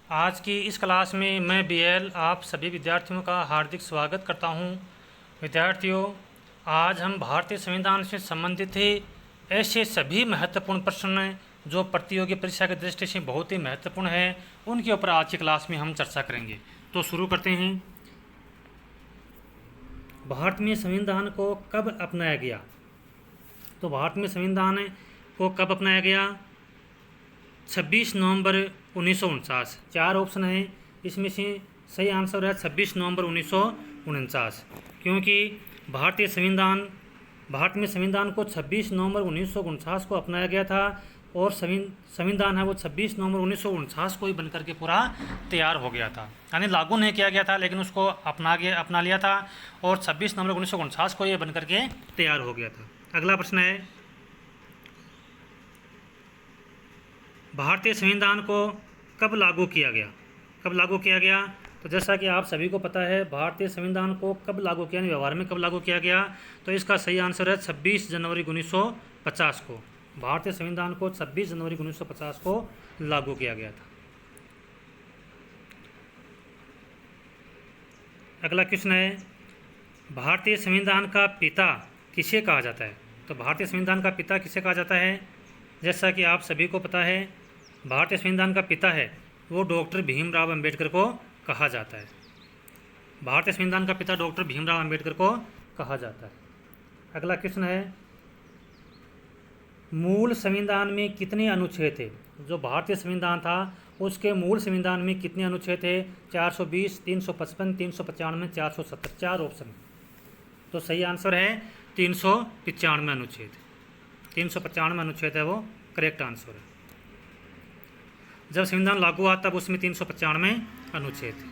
आज की इस क्लास में मैं बीएल आप सभी विद्यार्थियों का हार्दिक स्वागत करता हूं। विद्यार्थियों, आज हम भारतीय संविधान से संबंधित ही ऐसे सभी महत्वपूर्ण प्रश्न जो प्रतियोगी परीक्षा की दृष्टि से बहुत ही महत्वपूर्ण है, उनके ऊपर आज की क्लास में हम चर्चा करेंगे। तो शुरू करते हैं। भारत में संविधान को कब अपनाया गया? तो भारत में संविधान को कब अपनाया गया? 26 नवंबर 1949। चार ऑप्शन हैं, इसमें से सही आंसर है 26 नवंबर 1949, क्योंकि भारत में संविधान को 26 नवंबर 1949 को अपनाया गया था और संविधान है वो 26 नवंबर 1949 को ही बनकर के पूरा तैयार हो गया था, यानी लागू नहीं किया गया था लेकिन उसको अपना लिया था और 26 नवंबर 1949 को ये बनकर के तैयार हो गया था। अगला प्रश्न है, भारतीय संविधान को कब लागू किया गया? कब लागू किया गया? तो जैसा कि आप सभी को पता है, भारतीय संविधान को कब लागू किया, व्यवहार में कब लागू किया गया? तो इसका सही आंसर है 26 जनवरी 1950 को। भारतीय संविधान को 26 जनवरी 1950 को लागू किया गया था। अगला क्वेश्चन है, भारतीय संविधान का पिता किसे कहा जाता है? तो भारतीय संविधान का पिता किसे कहा जाता है? जैसा कि आप सभी को पता है, भारतीय संविधान का पिता है वो डॉक्टर भीमराव अंबेडकर को कहा जाता है। भारतीय संविधान का पिता डॉक्टर भीमराव अंबेडकर को कहा जाता है। अगला क्वेश्चन है, मूल संविधान में कितने अनुच्छेद थे? जो भारतीय संविधान था उसके मूल संविधान में कितने अनुच्छेद थे? 420, 355, 395, 470। चार ऑप्शन। तो सही आंसर है 395 अनुच्छेद। 395 अनुच्छेद है वो करेक्ट आंसर है। जब संविधान लागू हुआ तब उसमें 395 अनुच्छेद थे।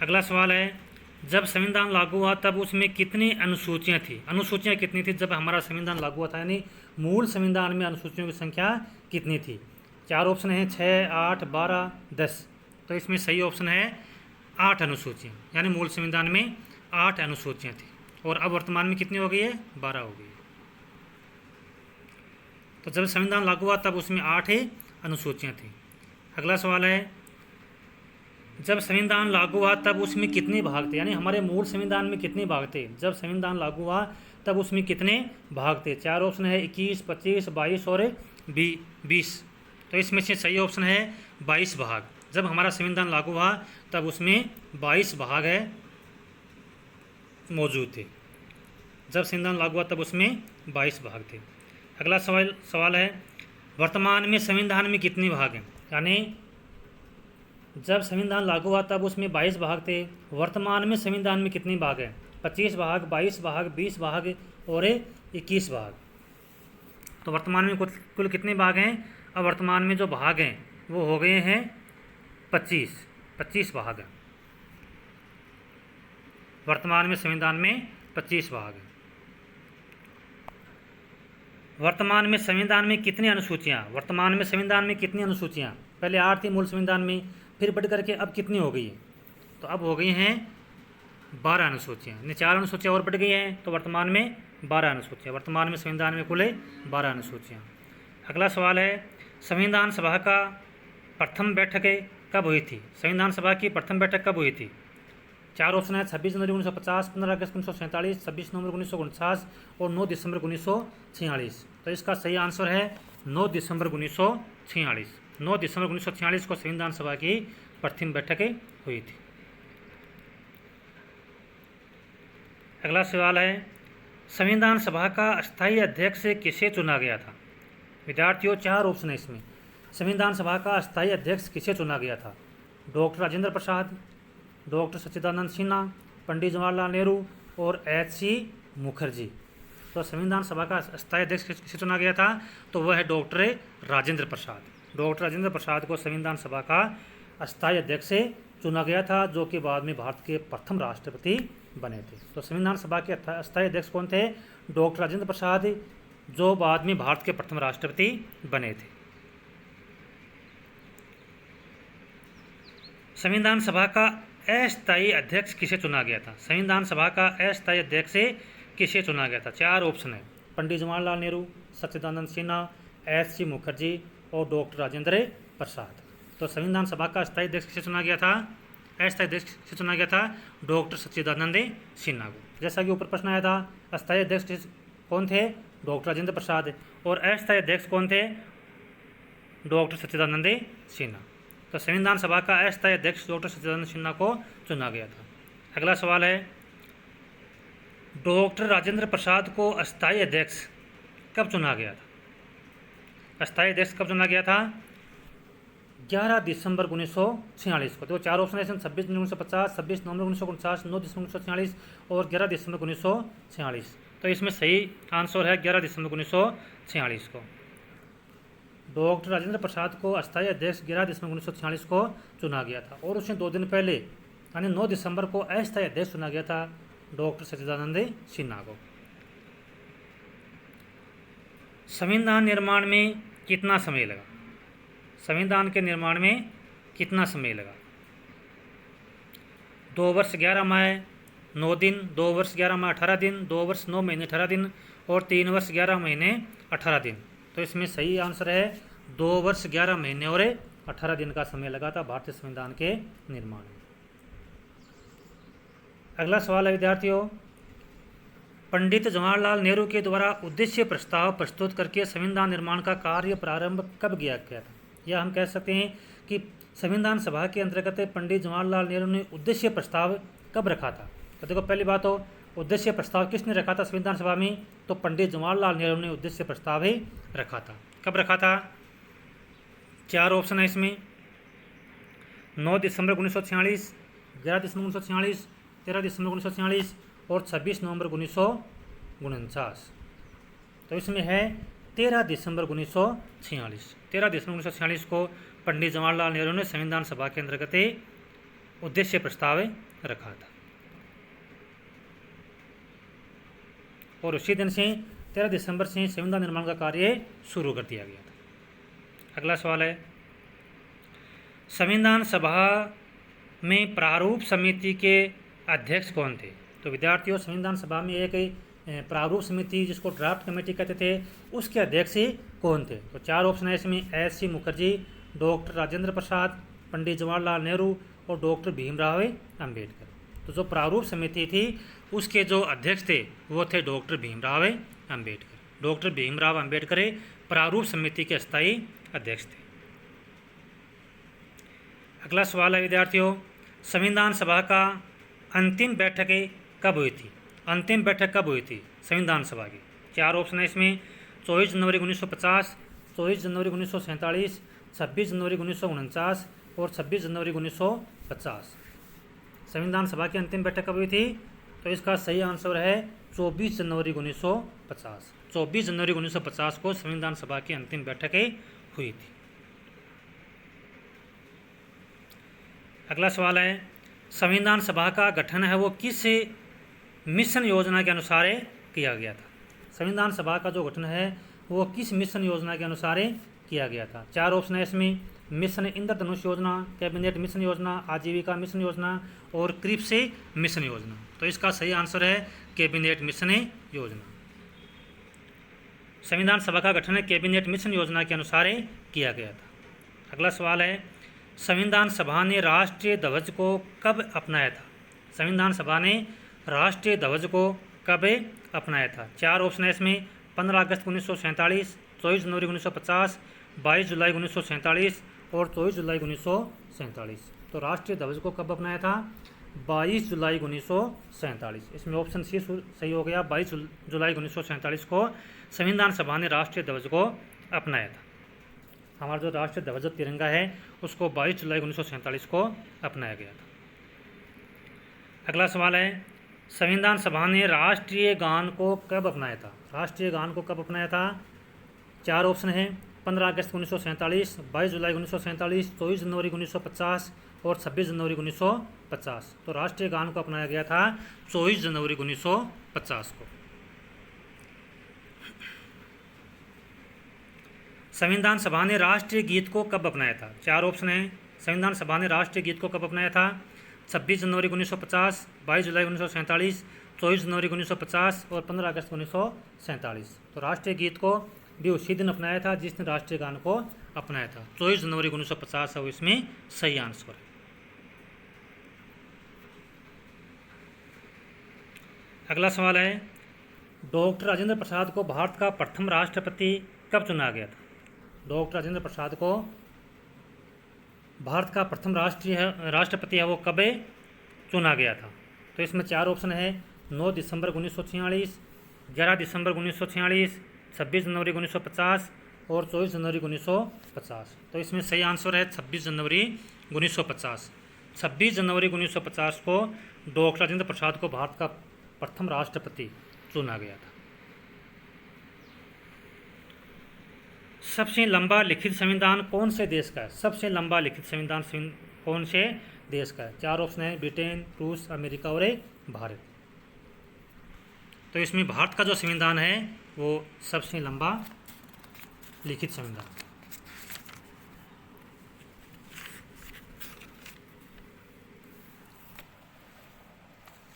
अगला सवाल है, जब संविधान लागू हुआ तब उसमें कितनी अनुसूचियां थी? अनुसूचियां कितनी थी जब हमारा संविधान लागू हुआ था, यानी मूल संविधान में अनुसूचियों की संख्या कितनी थी? चार ऑप्शन है, 6, 8, 12, 10। तो इसमें सही ऑप्शन है 8 अनुसूचियाँ, यानी मूल संविधान में 8 अनुसूचियाँ थी और अब वर्तमान में कितनी हो गई है? 12 हो गई है। तो जब संविधान लागू हुआ तब उसमें 8 ही अनुसूचियाँ थी। अगला सवाल है, जब संविधान लागू हुआ तब उसमें कितने भाग थे? यानी हमारे मूल संविधान में कितने भाग थे? जब संविधान लागू हुआ तब उसमें कितने भाग थे? चार ऑप्शन है, 21, 25, 22 और 20। तो इसमें से सही ऑप्शन है 22 भाग। जब हमारा संविधान लागू हुआ तब उसमें 22 भाग है मौजूद थे। जब संविधान लागू हुआ तब उसमें 22 भाग थे। अगला सवाल है, वर्तमान में संविधान में कितने भाग हैं? यानी जब संविधान लागू हुआ तब उसमें 22 भाग थे, वर्तमान में संविधान में कितने भाग हैं? 25 भाग, 22 भाग, 20 भाग और 21 भाग। तो वर्तमान में कुल कितने भाग हैं? अब वर्तमान में जो भाग हैं वो हो गए हैं 25 भाग हैं। वर्तमान में संविधान में 25 भाग हैं। वर्तमान में संविधान में कितनी अनुसूचियाँ? वर्तमान में संविधान में कितनी अनुसूचियाँ? पहले 8 थी मूल संविधान में, फिर बढ़ करके अब कितनी हो गई है? तो अब हो गई हैं 12 अनुसूचियाँ, यानी 4 अनुसूचियाँ और बढ़ गई हैं, तो वर्तमान में 12 अनुसूचियाँ। वर्तमान में संविधान में कुल 12 अनुसूचियाँ। अगला सवाल है, संविधान सभा का प्रथम बैठक कब हुई थी? संविधान सभा की प्रथम बैठक कब हुई थी? चार ऑप्शन है, 26 जनवरी 1950, 15 अगस्त 1947, 26 नवंबर 1949 और 9 दिसंबर 1946। तो इसका सही आंसर है 9 दिसंबर 1946। 9 दिसंबर 1946 को संविधान सभा की प्रथम बैठक हुई थी। अगला सवाल है, संविधान सभा का अस्थायी अध्यक्ष किसे चुना गया था? विद्यार्थियों, चार ऑप्शन है इसमें। संविधान सभा का अस्थायी अध्यक्ष किसे चुना गया था? डॉक्टर राजेंद्र प्रसाद, डॉक्टर सच्चिदानंद सिन्हा, पंडित जवाहरलाल नेहरू और HC मुखर्जी। तो संविधान सभा का अस्थायी अध्यक्ष किसे चुना गया था? तो वह है डॉक्टर राजेंद्र प्रसाद। डॉक्टर राजेंद्र प्रसाद को संविधान सभा का अस्थायी अध्यक्ष चुना गया था, जो कि बाद में भारत के प्रथम राष्ट्रपति बने थे। तो संविधान सभा के अस्थायी अध्यक्ष कौन थे? डॉक्टर राजेंद्र प्रसाद, जो बाद में भारत के प्रथम राष्ट्रपति बने थे। संविधान सभा का अस्थायी अध्यक्ष किसे चुना गया था? संविधान सभा का अस्थायी अध्यक्ष किसे चुना गया था? चार ऑप्शन है, पंडित जवाहरलाल नेहरू, सच्चिदानंद सिन्हा, HC मुखर्जी और डॉक्टर राजेंद्र प्रसाद। तो संविधान सभा का अस्थायी अध्यक्ष किसे चुना गया था? अस्थायी अध्यक्ष किसे चुना गया था? डॉक्टर सच्चिदानंद सिन्हा को। जैसा कि ऊपर प्रश्न आया था, अस्थायी अध्यक्ष कौन थे? डॉक्टर राजेंद्र प्रसाद। और अस्थायी अध्यक्ष कौन थे? डॉक्टर सच्चिदानंद सिन्हा। तो संविधान सभा का अस्थायी अध्यक्ष डॉक्टर सच्चिदानंद सिन्हा को चुना गया था। अगला सवाल है, डॉक्टर राजेंद्र प्रसाद को अस्थायी अध्यक्ष कब चुना गया था? अस्थायी अध्यक्ष कब चुना गया था? 11 दिसंबर 1946 को। तो 4 ऑप्शन है, 26 जनवरी 1950, 26 नवंबर 1949, 9 दिसंबर 1946 और 11 दिसंबर 1946। तो इसमें सही आंसर है 11 दिसंबर 1946 को। डॉक्टर राजेंद्र प्रसाद को अस्थायी अध्यक्ष 11 दिसंबर 1946 को चुना गया था और उसने 2 दिन पहले यानी 9 दिसंबर को अस्थायी अध्यक्ष चुना गया था डॉक्टर सच्चिदानंद सिन्हा को। संविधान निर्माण में कितना समय लगा? संविधान के निर्माण में कितना समय लगा? 2 वर्ष 11 माह 9 दिन, 2 वर्ष 11 माह 18 दिन, 2 वर्ष 9 महीने 18 दिन और 3 वर्ष 11 महीने 18 दिन। तो इसमें सही आंसर है 2 वर्ष 11 महीने और 18 दिन का समय लगा था भारतीय संविधान के निर्माण में। अगला सवाल है विद्यार्थियों, पंडित जवाहरलाल नेहरू के द्वारा उद्देश्य प्रस्ताव प्रस्तुत करके संविधान निर्माण का कार्य प्रारंभ कब किया गया था? या हम कह सकते हैं कि संविधान सभा के अंतर्गत पंडित जवाहरलाल नेहरू ने उद्देश्य प्रस्ताव कब रखा था? तो देखो, पहली बात तो उद्देश्य प्रस्ताव किसने रखा था संविधान सभा में? तो पंडित जवाहरलाल नेहरू ने उद्देश्य प्रस्ताव ही रखा था। कब रखा था? 4 ऑप्शन है इसमें, 9 दिसंबर 1946, 11 दिसंबर 1946, 13 दिसंबर 1946 और 26 नवंबर 1949। तो इसमें है 13 दिसंबर 1946। 13 दिसंबर 1946 को पंडित जवाहरलाल नेहरू ने संविधान सभा के अंतर्गत उद्देश्य प्रस्ताव रखा था और उसी दिन से 13 दिसंबर से संविधान निर्माण का कार्य शुरू कर दिया गया था। अगला सवाल है, संविधान सभा में प्रारूप समिति के अध्यक्ष कौन थे? तो विद्यार्थियों, संविधान सभा में एक प्रारूप समिति जिसको ड्राफ्ट कमेटी कहते थे, उसके अध्यक्ष कौन थे? तो 4 ऑप्शन है इसमें, S.C. मुखर्जी, डॉक्टर राजेंद्र प्रसाद, पंडित जवाहरलाल नेहरू और डॉक्टर भीमराव अंबेडकर। तो जो प्रारूप समिति थी उसके जो अध्यक्ष थे वो थे डॉक्टर भीमराव अंबेडकर। डॉक्टर भीमराव अंबेडकर प्रारूप समिति के अस्थायी अध्यक्ष थे। अगला सवाल है विद्यार्थियों, संविधान सभा का अंतिम बैठक कब हुई थी? अंतिम बैठक कब हुई थी संविधान सभा की? 4 ऑप्शन है इसमें, 24 जनवरी 1950, 24 जनवरी 1947, 26 जनवरी 1949 और 26 जनवरी 1950। संविधान सभा की अंतिम बैठक कब हुई थी? तो इसका सही आंसर है 24 जनवरी 1950। 24 जनवरी 1950 को संविधान सभा की अंतिम बैठक हुई थी। अगला सवाल है, संविधान सभा का गठन है वो किस मिशन योजना के अनुसार किया गया था? संविधान सभा का जो गठन है वो किस मिशन योजना के अनुसार किया गया था? 4 ऑप्शन है इसमें, मिशन इंद्रधनुष योजना, कैबिनेट मिशन योजना, आजीविका मिशन योजना और क्रिप्स मिशन योजना। तो इसका सही आंसर है कैबिनेट मिशन योजना। संविधान सभा का गठन कैबिनेट मिशन योजना के अनुसार किया गया था। अगला सवाल है, संविधान सभा ने राष्ट्रीय ध्वज को कब अपनाया था? संविधान सभा ने राष्ट्रीय ध्वज को कब अपनाया था? 4 ऑप्शन है इसमें, 15 अगस्त 1947, 24 जनवरी 1950, 22 जुलाई 1947 और 24 जुलाई 1947। तो राष्ट्रीय ध्वज को कब अपनाया था? 22 जुलाई 1947। इसमें ऑप्शन सी सही हो गया। 22 जुलाई 1947 को संविधान सभा ने राष्ट्रीय ध्वज को अपनाया था। हमारा जो राष्ट्रीय ध्वज तिरंगा है उसको 22 जुलाई 1947 को अपनाया गया था। अगला सवाल है, संविधान सभा ने राष्ट्रीय गान को कब अपनाया था? राष्ट्रीय गान को कब अपनाया था? 4 ऑप्शन है, 15 अगस्त 1947, 22 जुलाई 1947, 24 जनवरी 1950 और 26 जनवरी 1950। तो राष्ट्रीय गान को अपनाया गया था 24 जनवरी 1950 को। संविधान सभा ने राष्ट्रीय गीत को कब अपनाया था? 4 ऑप्शन है, संविधान सभा ने राष्ट्रीय गीत को कब अपनाया था? 26 जनवरी 1950, 22 जुलाई 1947, 24 जनवरी 1950 और 15 अगस्त 1947। तो राष्ट्रीय गीत को भी उसी दिन अपनाया था जिस दिन राष्ट्रीय गान को अपनाया था। 24 जनवरी 1950 है वो इसमें सही आंसर है। अगला सवाल है, डॉक्टर राजेंद्र प्रसाद को भारत का प्रथम राष्ट्रपति कब चुना गया था? डॉक्टर राजेंद्र प्रसाद को भारत का प्रथम राष्ट्रपति है वो कब चुना गया था? तो इसमें 4 ऑप्शन है, 9 दिसंबर 1946, 11 दिसंबर 1946, 26 जनवरी 1950 और 24 जनवरी 1950। तो इसमें सही आंसर है 26 जनवरी 1950। 26 जनवरी 1950 को डॉक्टर राजेंद्र प्रसाद को भारत का प्रथम राष्ट्रपति चुना गया था। सबसे लंबा लिखित संविधान कौन से देश का है? सबसे लंबा लिखित संविधान कौन से देश का है? 4 ऑप्शन है, ब्रिटेन, रूस, अमेरिका और भारत। तो इसमें भारत का जो संविधान है वो सबसे लंबा लिखित संविधान।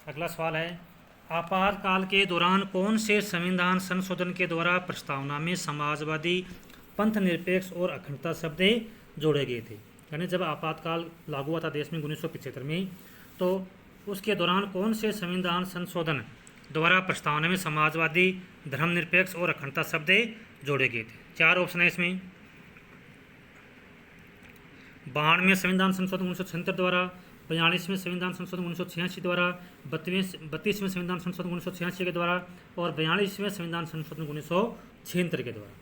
अगला सवाल है, आपातकाल के दौरान कौन से संविधान संशोधन के द्वारा प्रस्तावना में समाजवादी, पंथ निरपेक्ष और अखंडता शब्द जोड़े गए थे? यानी जब आपातकाल लागू हुआ था देश में 1975 में, तो उसके दौरान कौन से संविधान संशोधन द्वारा प्रस्तावना में समाजवादी, धर्मनिरपेक्ष और अखंडता शब्द जोड़े गए थे? 4 ऑप्शन है इसमें, 92वें संविधान संशोधन 1976 द्वारा, 42वें संविधान संशोधन 1986 द्वारा, 32वें संविधान संशोधन 1986 के द्वारा और 42वें संविधान संशोधन 1976 के द्वारा।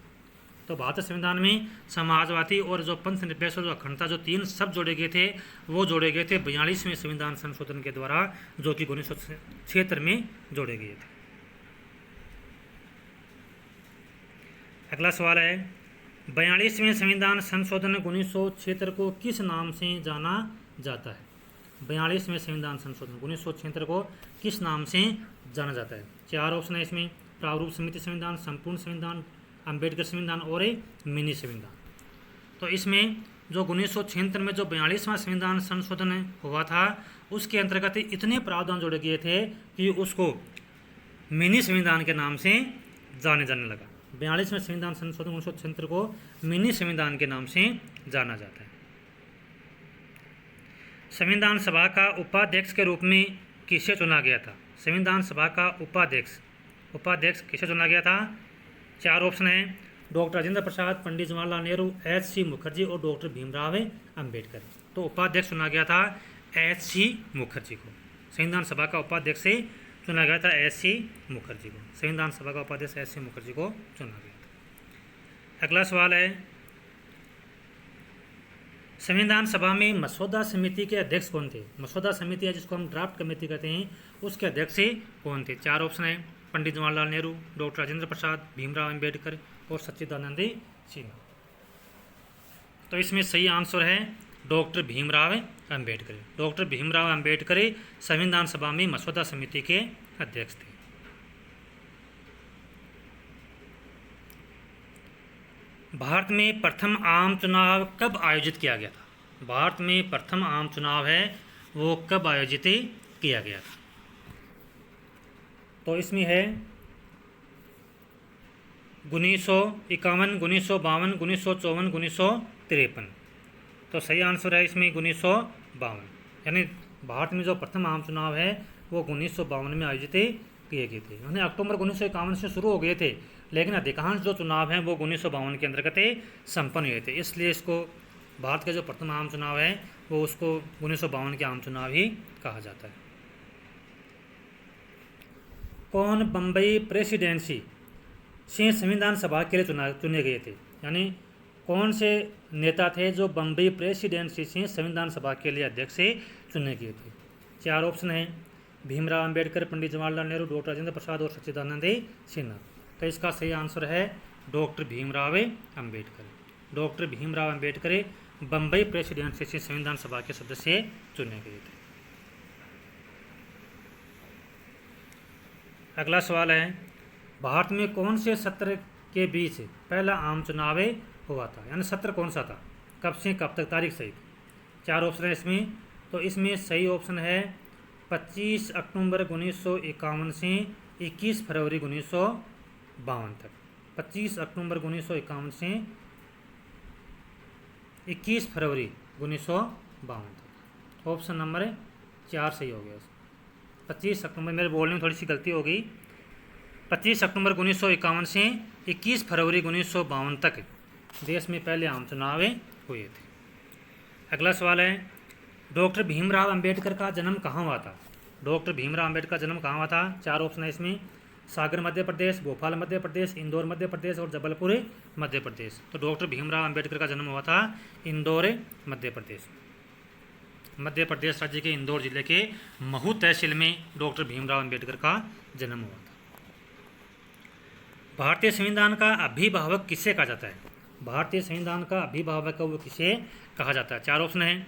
तो भारतीय संविधान में समाजवादी और जो पंथ निरपेक्ष और जो अखंडता, जो 3 शब्द जोड़े गए थे वो जोड़े गए थे 42वें संविधान संशोधन के द्वारा, जो कि 1976 में जोड़े गए थे। अगला सवाल है, 42वें संविधान संशोधन 1976 को किस नाम से जाना जाता है? 42वें संविधान संशोधन 1976 को किस नाम से जाना जाता है? 4 ऑप्शन है इसमें, प्रारूप समिति संविधान, संपूर्ण संविधान, अम्बेडकर संविधान और मिनी संविधान। तो इसमें जो 1976 में जो 42वां संविधान संशोधन हुआ था उसके अंतर्गत इतने प्रावधान जोड़े गए थे कि उसको मिनी संविधान के नाम से जाने लगा। 42वें संविधान संशोधन 1976 को मिनी संविधान के नाम से जाना जाता है। संविधान सभा का उपाध्यक्ष के रूप में किसे चुना गया था? संविधान सभा का उपाध्यक्ष किसे चुना गया था? 4 ऑप्शन है, डॉक्टर राजेंद्र प्रसाद, पंडित जवाहरलाल नेहरू, एच.सी. मुखर्जी और डॉक्टर भीमराव अंबेडकर। तो उपाध्यक्ष चुना गया था एच.सी. मुखर्जी को। संविधान सभा का उपाध्यक्ष से चुना गया था एच.सी. मुखर्जी को। संविधान सभा का उपाध्यक्ष एच.सी. मुखर्जी को चुना गया था। अगला सवाल है, संविधान सभा में मसौदा समिति के अध्यक्ष कौन थे? मसौदा समिति है जिसको हम ड्राफ्ट कमेटी कहते हैं, उसके अध्यक्ष कौन थे? 4 ऑप्शन है, पंडित जवाहरलाल नेहरू, डॉक्टर राजेंद्र प्रसाद, भीमराव अंबेडकर और सच्चिदानंद सिन्हा। तो इसमें सही आंसर है डॉक्टर भीमराव अंबेडकर। डॉक्टर भीमराव अंबेडकर संविधान सभा में मसौदा समिति के अध्यक्ष थे। भारत में प्रथम आम चुनाव कब आयोजित किया गया था? भारत में प्रथम आम चुनाव है वो कब आयोजित किया गया था? तो इसमें है 1951, 1952, 1954, 1953। तो सही आंसर है इसमें 1952। यानी भारत में जो प्रथम आम चुनाव है वो 1952 में आयोजित किए गए थे। यानी अक्टूबर 1951 से शुरू हो गए थे, लेकिन अधिकांश जो चुनाव हैं वो 1952 के अंतर्गत संपन्न हुए थे। इसलिए इसको भारत का जो प्रथम आम चुनाव है वो उसको 1952 के आम चुनाव ही कहा जाता है। कौन बम्बई प्रेसिडेंसी से संविधान सभा के लिए चुने गए थे? यानी कौन से नेता थे जो बम्बई प्रेसिडेंसी से संविधान सभा के लिए अध्यक्ष चुने गए थे? 4 ऑप्शन है, भीमराव अंबेडकर, पंडित जवाहरलाल नेहरू, डॉक्टर राजेंद्र प्रसाद और सच्चिदानंद सिन्हा। तो इसका सही आंसर है doctor Bhimrao Ambedkar. Doctor Bhimrao Ambedkar Bombay presidency से संविधान सभा के सदस्य चुने गए थे। अगला सवाल है, भारत में कौन से सत्र के बीच पहला आम चुनाव हुआ था? यानी सत्र कौन सा था, कब से कब तक, तारीख सहित? 4 ऑप्शन है इसमें। तो इसमें सही ऑप्शन है 25 अक्टूबर 1951 से 21 फरवरी 1952 तक। 25 अक्टूबर 1951 से 21 फरवरी 1952 तक। ऑप्शन नंबर 4 सही हो गया। 25 अक्टूबर, मेरे बोलने में थोड़ी सी गलती हो गई, 25 अक्टूबर 1951 से 21 फरवरी 1952 तक देश में पहले आम चुनाव हुए थे। अगला सवाल है, डॉक्टर भीमराव अंबेडकर का जन्म कहाँ हुआ था? डॉक्टर भीमराव अंबेडकर का जन्म कहाँ हुआ था? 4 ऑप्शन है इसमें, सागर मध्य प्रदेश, भोपाल मध्य प्रदेश, इंदौर मध्य प्रदेश और जबलपुर मध्य प्रदेश। तो डॉक्टर भीमराव अंबेडकर का जन्म हुआ था इंदौर मध्य प्रदेश। मध्य प्रदेश राज्य के इंदौर जिले के महू तहसील में डॉक्टर भीमराव अंबेडकर का जन्म हुआ था। भारतीय संविधान का अभिभावक किसे कहा जाता है? भारतीय संविधान का अभिभावक वो किसे कहा जाता है? 4 ऑप्शन है,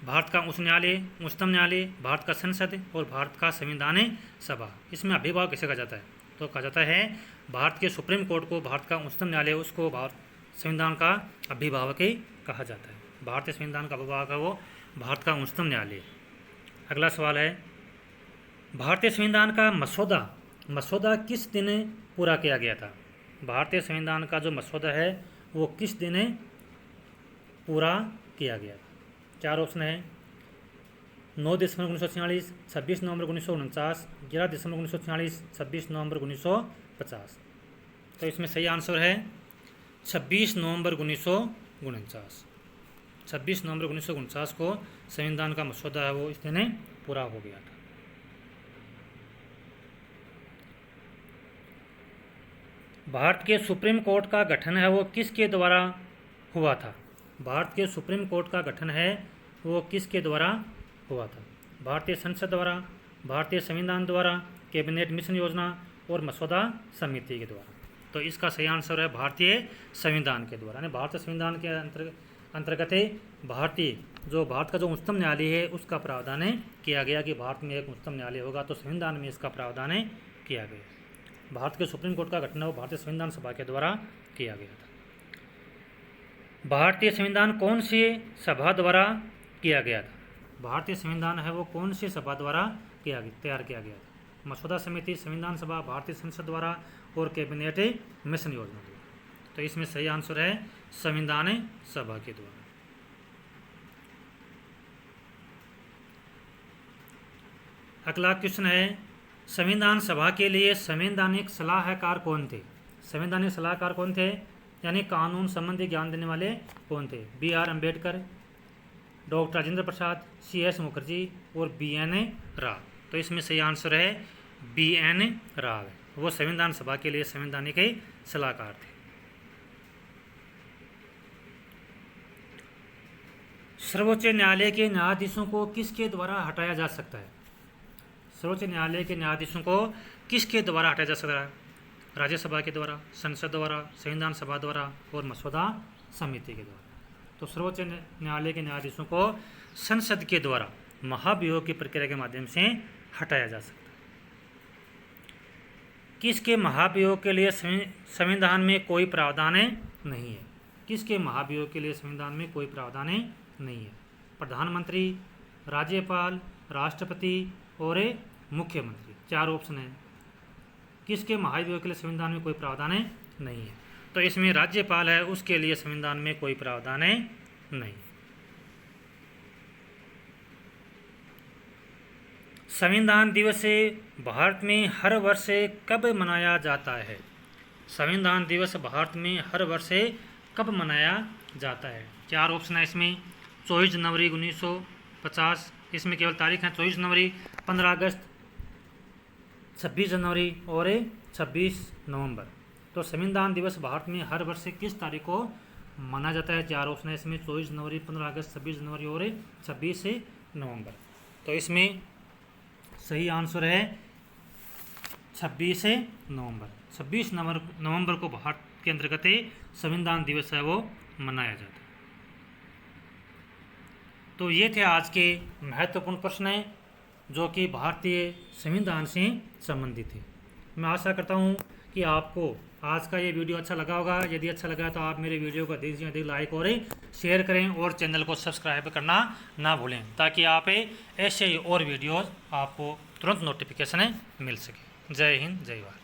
भारत का उच्च न्यायालय, उच्चतम न्यायालय, भारत का संसद और भारत का संविधान सभा। इसमें अभिभावक किसे कहा जाता है? तो कहा जाता है भारत के सुप्रीम कोर्ट को, भारत का उच्चतम न्यायालय, उसको भारत संविधान का अभिभावक ही कहा जाता है। भारतीय संविधान का अभिभावक है वो भारत का उच्चतम न्यायालय। अगला सवाल है, भारतीय संविधान का मसौदा किस दिन पूरा किया गया था? भारतीय संविधान का जो मसौदा है वो किस दिन पूरा किया गया था? 4 ऑप्शन है, 9 दिसंबर 1946, 26 नवंबर 1949, 11 दिसंबर 1946, 26 नवंबर 1950। तो इसमें सही आंसर है 26 नवंबर 1949। 26 नवंबर 1949 को संविधान का मसौदा है वो इस दिन पूरा हो गया था। भारत के सुप्रीम कोर्ट का गठन है वो किसके द्वारा हुआ था? भारत के सुप्रीम कोर्ट का गठन है वो किसके द्वारा हुआ था? भारतीय संसद द्वारा, भारतीय संविधान द्वारा, कैबिनेट मिशन योजना और मसौदा समिति के द्वारा। तो इसका सही आंसर है भारतीय संविधान के द्वारा। यानी भारतीय संविधान के अंतर्गत भारत का जो उच्चतम न्यायालय है उसका प्रावधान किया गया कि भारत में एक उच्चतम न्यायालय होगा, तो संविधान में इसका प्रावधान किया गया। भारत के सुप्रीम कोर्ट का गठन वो भारतीय संविधान सभा के द्वारा किया गया था। भारतीय संविधान कौन सी सभा द्वारा किया गया था? भारतीय संविधान है वो कौन सी सभा द्वारा तैयार किया गया था? मसौदा समिति, संविधान सभा, भारतीय संसद द्वारा और कैबिनेट मिशन योजना द्वारा। तो इसमें सही आंसर है संविधान सभा के द्वारा। अगला क्वेश्चन है, संविधान सभा के लिए संवैधानिक सलाहकार कौन थे? संवैधानिक सलाहकार कौन थे, यानी कानून संबंधी ज्ञान देने वाले कौन थे? B.R. Ambedkar, doctor Rajendra Prasad, C.S. Mukherjee और B.N. राव। तो इसमें सही आंसर है B.N. राव। वो संविधान सभा के लिए संवैधानिक सलाहकार थे। सर्वोच्च न्यायालय के न्यायाधीशों को किसके द्वारा हटाया जा सकता है? सर्वोच्च न्यायालय के न्यायाधीशों को किसके द्वारा हटाया जा सकता है? राज्यसभा के द्वारा, संसद द्वारा, संविधान सभा द्वारा और मसौदा समिति के द्वारा। तो सर्वोच्च न्यायालय के न्यायाधीशों को संसद के द्वारा महाभियोग की प्रक्रिया के माध्यम से हटाया जा सकता है। किसके महाभियोग के लिए संविधान में कोई प्रावधान नहीं है? किसके महाभियोग के लिए संविधान में कोई प्रावधान नहीं है? प्रधानमंत्री, राज्यपाल, राष्ट्रपति और मुख्यमंत्री। 4 ऑप्शन है। किसके महाभियोग के लिए संविधान में कोई प्रावधान नहीं है? तो इसमें राज्यपाल है उसके लिए संविधान में कोई प्रावधान नहीं। संविधान दिवस भारत में हर वर्ष कब मनाया जाता है? संविधान दिवस भारत में हर वर्ष कब मनाया जाता है? 4 ऑप्शन है इसमें, 24 जनवरी 1950, इसमें केवल तारीख है 24 जनवरी, 15 अगस्त, 26 जनवरी और 26 नवंबर। तो संविधान दिवस भारत में हर वर्ष किस तारीख को मनाया जाता है? 4 ऑप्शन है इसमें, 24 जनवरी, 15 अगस्त, 26 जनवरी और 26 नवंबर। तो इसमें सही आंसर है 26 नवंबर। 26 नवंबर को भारत के अंतर्गत संविधान दिवस है वो मनाया जाता है। तो ये थे आज के महत्वपूर्ण प्रश्न जो कि भारतीय संविधान से संबंधित थे। मैं आशा करता हूँ कि आपको आज का ये वीडियो अच्छा लगा होगा। यदि अच्छा लगा तो आप मेरे वीडियो को अधिक से अधिक लाइक और शेयर करें और चैनल को सब्सक्राइब करना ना भूलें, ताकि आप ऐसे ही और वीडियोस आपको तुरंत नोटिफिकेशन मिल सके। जय हिंद, जय भारत।